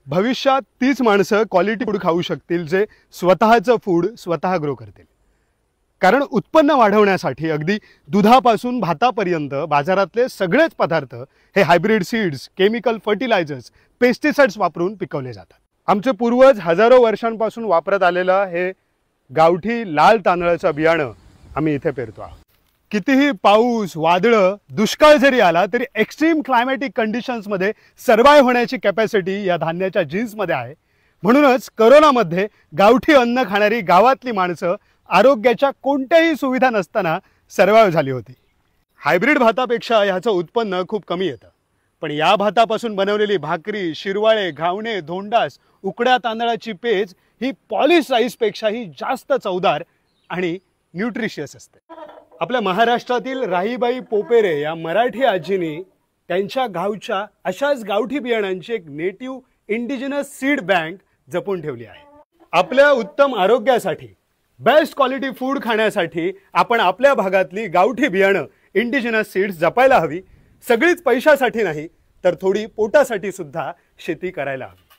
भविष्यात तीच माणसं क्वालिटी फूड खाऊ शकतील जे स्वतःचं फूड स्वतः ग्रो करतील। कारण उत्पन्न वाढवण्यासाठी अगदी दुधापासून भातापर्यंत बाजारातले सगळेच पदार्थ हे hybrid seeds, chemical fertilisers, pesticides वापरून पिकवले जातात। आमचे पूर्वज हजारो वर्षांपासून वापरत आलेलं हे गावठी लाल तांदळाचं बियाणं आम्ही इथे पेरतो आहोत। कितीही पाऊस, वादळं, दुष्काळ जरी आला तरी एक्स्ट्रीम क्लायमॅटिक कंडिशन्समध्ये सर्वाइव्ह होण्याची कॅपॅसिटी या धान्याच्या जीन्समध्ये आहे। म्हणूनच कोरोनामध्ये गावठी अन्न खाणारी गावातली माणसं आरोग्याच्या कोणत्याही सुविधा नसताना सर्वाइव्ह झाली होती। हायब्रिड भातापेक्षा ह्याचं उत्पन्न खूप कमी येतं, पण या भातापासून बनवलेली भाकरी, शिरवाळे, घावणे, धोंडास, उकड्या तांदळाची पेज ही पॉलिश राईसपेक्षाही जास्त चवदार आणि न्यूट्रिशियस असते। आपल्या महाराष्ट्रातील राहीबाई पोपेरे या मराठी आजींनी त्यांच्या गावच्या अशाच गावठी बियाणांची एक नेटिव्ह इंडिजिनस सीड बँक जपून ठेवली आहे। आपल्या उत्तम आरोग्यासाठी, बेस्ट क्वालिटी फूड खाण्यासाठी आपण आपल्या भागातली गावठी बियाणं, इंडिजिनस सीड्स जपायला हवी। सगळीच पैशासाठी नाही तर थोडी पोटासाठी सुद्धा शेती करायला हवी।